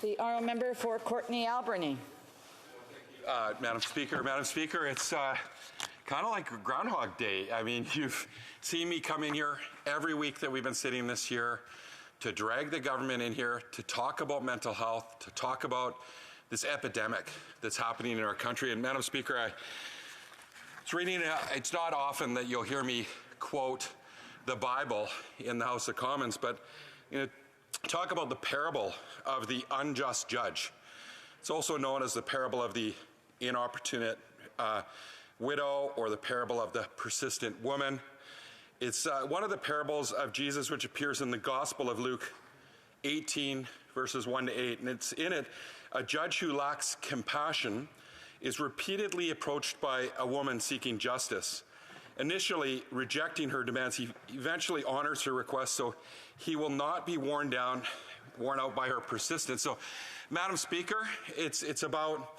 The honourable member for Courtenay-Alberni. Madam Speaker, it's kind of like Groundhog Day. I mean, you've seen me come in here every week that we've been sitting this year to drag the government in here to talk about mental health, to talk about this epidemic that's happening in our country. And Madam Speaker, I was reading, it's not often that you'll hear me quote the Bible in the House of Commons, but talk about the parable of the unjust judge. It's also known as the parable of the inopportune widow, or the parable of the persistent woman. It's one of the parables of Jesus which appears in the Gospel of Luke 18, verses 1 to 8. And it's in it, a judge who lacks compassion is repeatedly approached by a woman seeking justice. Initially rejecting her demands, he eventually honors her request, so he will not be worn out by her persistence. So, Madam Speaker, it's about,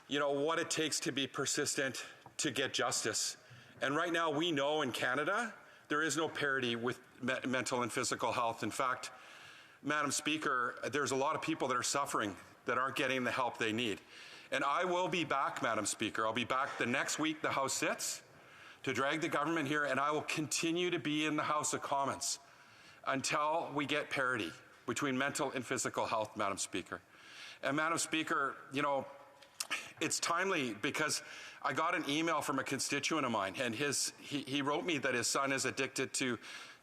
what it takes to be persistent to get justice. And right now we know in Canada there is no parity with mental and physical health. In fact, Madam Speaker, there's a lot of people that are suffering that aren't getting the help they need. And I will be back, Madam Speaker. I'll be back the next week the House sits to drag the government here, and I will continue to be in the House of Commons until we get parity between mental and physical health, Madam Speaker. And Madam Speaker, it's timely because I got an email from a constituent of mine, and he wrote me that his son is addicted to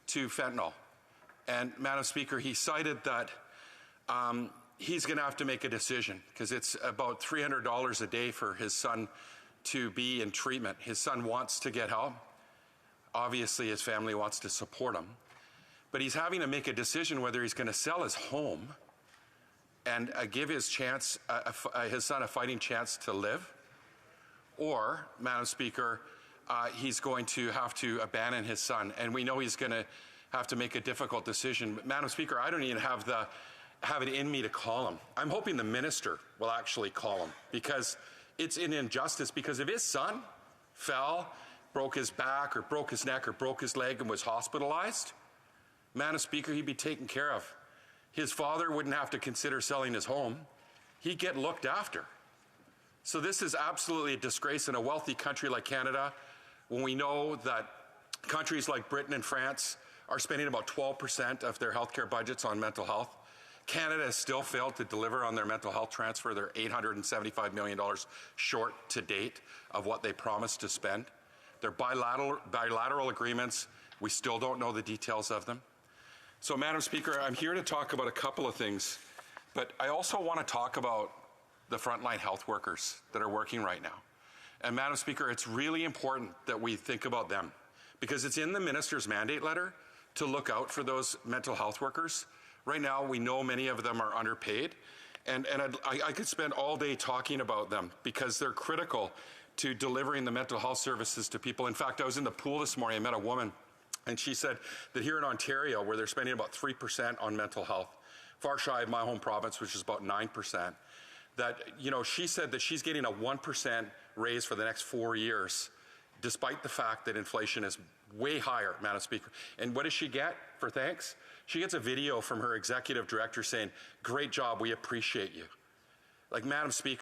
fentanyl. And Madam Speaker, he cited that he's going to have to make a decision because it's about $300 a day for his son to be in treatment. His son wants to get help. Obviously, his family wants to support him. But he's having to make a decision whether he's going to sell his home and give his son a fighting chance to live, or, Madam Speaker, he's going to have to abandon his son. And we know he's going to have to make a difficult decision. But Madam Speaker, I don't even have it in me to call him. I'm hoping the minister will actually call him, because it's an injustice. Because if his son fell, broke his back or broke his neck or broke his leg and was hospitalized, Madam Speaker, he'd be taken care of. His father wouldn't have to consider selling his home. He'd get looked after. So this is absolutely a disgrace in a wealthy country like Canada, when we know that countries like Britain and France are spending about 12% of their healthcare budgets on mental health. Canada has still failed to deliver on their mental health transfer. They're $875 million short to date of what they promised to spend. They're bilateral agreements. We still don't know the details of them. So, Madam Speaker, I'm here to talk about a couple of things, but I also want to talk about the frontline health workers that are working right now. And, Madam Speaker, it's really important that we think about them, because it's in the minister's mandate letter to look out for those mental health workers. Right now, we know many of them are underpaid, and I could spend all day talking about them because they're critical to delivering the mental health services to people. In fact, I was in the pool this morning, I met a woman, and she said that here in Ontario, where they're spending about 3% on mental health, far shy of my home province, which is about 9%, that, she said that she's getting a 1% raise for the next 4 years, despite the fact that inflation is way higher, Madam Speaker. And what does she get for thanks? She gets a video from her executive director saying, "Great job, we appreciate you." Like, Madam Speaker,